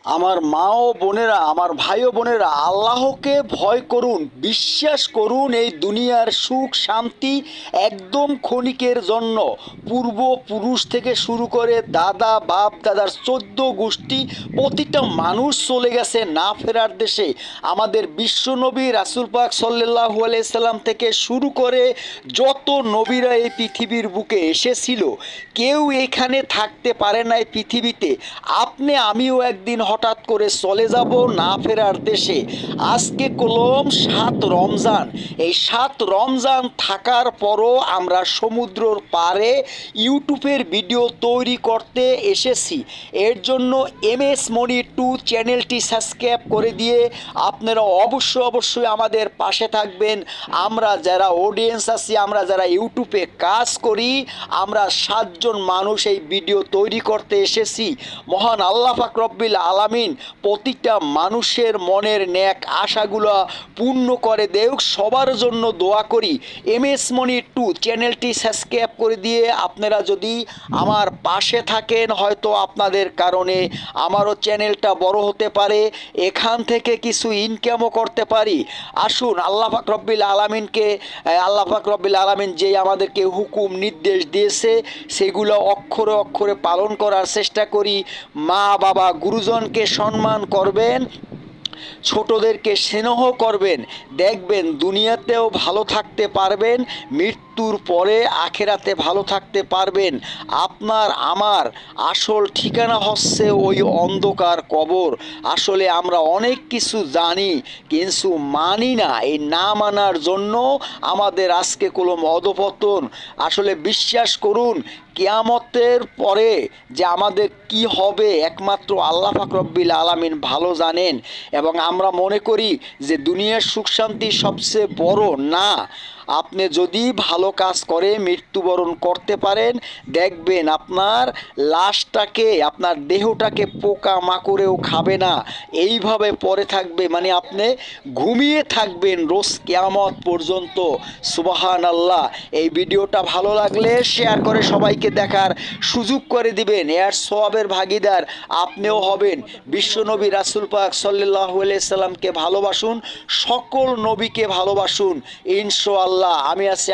আমার মা ও বোনেরা, আমার ভাই ও বোনেরা, আল্লাহকে ভয় করুন, বিশ্বাস করুন। এই দুনিয়ার সুখ শান্তি একদম ক্ষণিকের জন্য। পূর্বপুরুষ থেকে শুরু করে দাদা বাপ দাদার 14 গোষ্ঠী প্রতিটা মানুষ চলে গেছে না ফেরার দেশে। আমাদের বিশ্বনবী রাসূল পাক সাল্লাল্লাহু আলাইহি সাল্লাম থেকে শুরু করে যত নবীরা এই পৃথিবীর বুকে এসেছিল, কেউ এখানে থাকতে পারে না এই পৃথিবীতে। আপনি আমিও একদিন হঠাৎ করে চলে যাব না ফেরার দেশে। আজকে কলম 7 রমজান। এই 7 রমজান থাকার পরও আমরা সমুদ্রর পাড়ে ইউটিউবের ভিডিও তৈরি করতে এসেছি। এর জন্য MS মনি 2 চ্যানেলটি সাবস্ক্রাইব করে দিয়ে আপনারা অবশ্যই আমাদের পাশে থাকবেন। আমরা যারা অডিয়েন্স আছি, আমরা যারা ইউটিউবে কাজ করি, আমরা 7 জন মানুষ এই ভিডিও তৈরি করতে এসেছি। মহান আল্লাহ পাক রব্বিল আলামিন প্রতিটা মানুষের মনের ন্যাক আশাগুলো পূর্ণ করে দেউক, সবার জন্য দোয়া করি। MS মনি 2 চ্যানেলটি সাবস্ক্রাইব করে দিয়ে আপনারা যদি আমার পাশে থাকেন, হয়তো আপনাদের কারণে আমারও চ্যানেলটা বড় হতে পারে, এখান থেকে কিছু ইনকামও করতে পারি। আসুন আল্লাহ পাক রব্বিল আলামিনকে, আল্লাহ পাক রব্বিল আলামিন যে আমাদেরকে হুকুম নির্দেশ দিয়েছে সেগুলো অক্ষরে অক্ষরে পালন করার চেষ্টা করি। মা বাবা গুরুজনকে সম্মান করবেন, ছোটদেরকে স্নেহ করবেন, দেখবেন দুনিয়াতেও ভালো থাকতে পারবেন, মৃত্যুর পরে আখেরাতে ভালো থাকতে পারবেন। আপনার আমার আসল ঠিকানা হচ্ছে ওই অন্ধকার কবর। আসলে আমরা অনেক কিছু জানি কিন্তু মানি না। এই না মানার জন্য আমাদের আজকে কলম অধপতন। আসলে বিশ্বাস করুন, কিয়ামতের পরে যে আমাদের কি হবে একমাত্র আল্লাহ পাক রব্বিল আলামিন ভালো জানেন। এবং আমরা মনে করি যে দুনিয়ার সুখ শান্তি সবচেয়ে বড় না। আপনি যদি ভালো কাজ করে মৃত্যুবরণ করতে পারেন, দেখবেন আপনার লাশটাকে, আপনার দেহটাকে পোকা মাকড়েও খাবে না, এইভাবে পড়ে থাকবে, মানে আপনি ঘুমিয়ে থাকবেন রোজ কিয়ামত পর্যন্ত। সুবহানাল্লাহ। এই ভিডিওটা ভালো লাগলে শেয়ার করে সবাইকে দেখার সুযোগ করে দিবেন, এর সওয়াবের ভাগীদার আপনিও হবেন। বিশ্বনবী রাসূল পাক সাল্লাল্লাহু আলাইহি সাল্লামকে ভালোবাসুন, সকল নবীকে ভালোবাসুন। ইনশাআল্লাহ আমি আছি